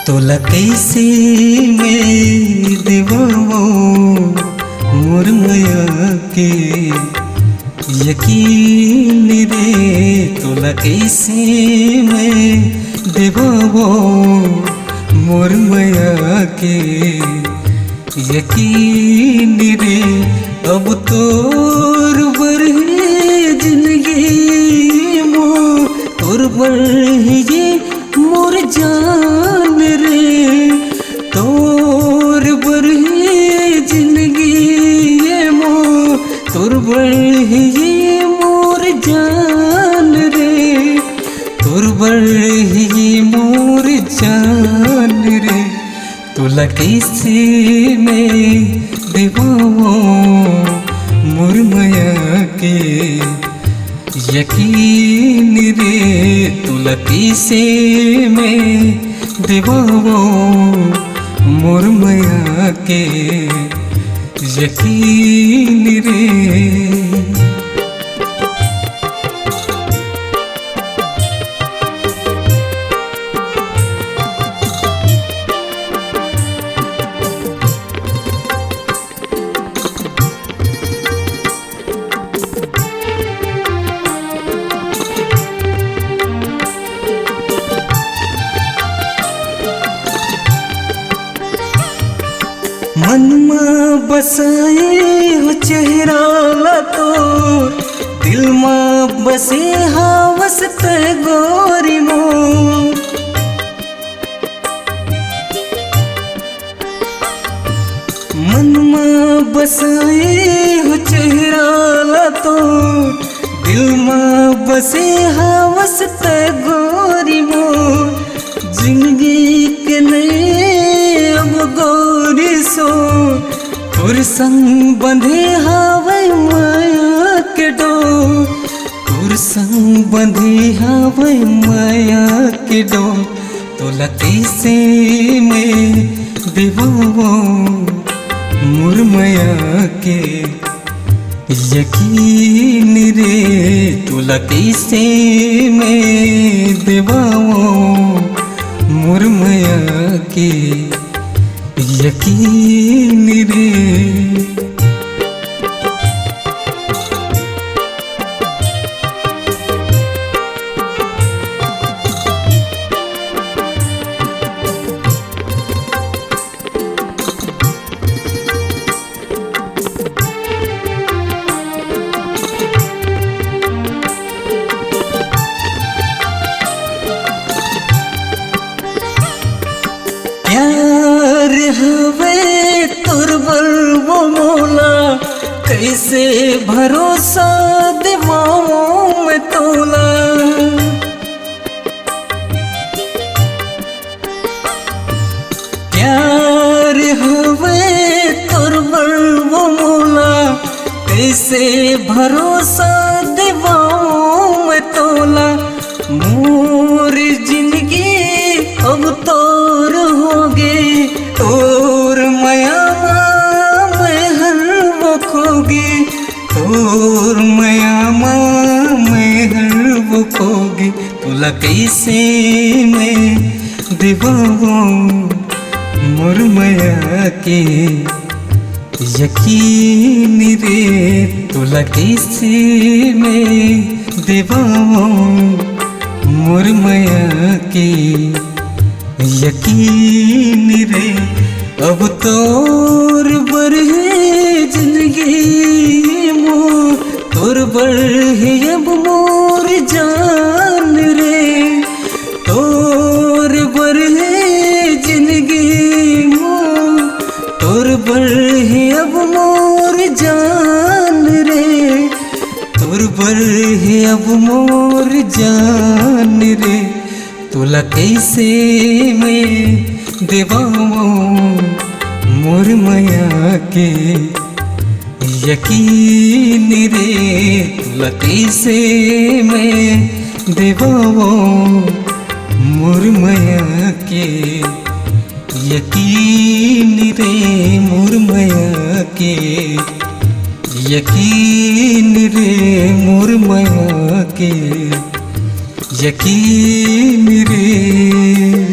तोला कैसे मैं देवो मोर माया के यकीन रे। तोला कैसे मैं देवो मोर माया के यकीन रे। अब तोर बरहे जिंदगी मो तोर बरहे मोर जान रे। तोर बरहे जिंदगी मो तोर बरहे मोर जान रे। तोर बरहे मोर जान रे। तोला कैसे मैं देवो मोर माया के यकीन रे। तोला कैसे मैं देवो मोर माया के यकीन रे। मन में बसाए हो चेहरा ला तो दिल में बसे हवस ते गोरी मो। मन में बसाए हो चेहरा ला तो दिल में बसे हवस ते गोरी मो। जिंदगी के नए अब गोरी सो तोर संग बंधे हवै माया के डोर। तोर संग बंधे हवै माया के डोर। तोला कैसे मैं देवो मोर माया के यकीन रे। तोला कैसे मैं देवो मोर माया के यकीन रे। प्यार हवे तोर बलबो मोला कैसे भरोसा देवाऊं मैं तोला। प्यार हवे तोर बलबो मोला कैसे भरोसा देवाऊं मैं तोला। मोर जिंदगी अब तोर होगे तोर माया मैं हर वो खोगी। तोर माया मैं हर वो खोगी। तोला कैसे मैं देवो मोर माया के यकीन रे। तोला कैसे मैं देवो मोर माया के यकीन रे। अब तोर बरहे जिंदगी मो तोर बरहे अब मोर जान रे। तोर बरहे जिंदगी मो तोर बरहे अब मोर जान रे। तोर बरहे अब मोर जान रे। तोला कैसे मैं देवो मोर माया के यकीन रे। तोला कैसे मैं देवो मोर माया के यकीन रे। मोर माया के यकीन रे। मोर माया के यकीन रे।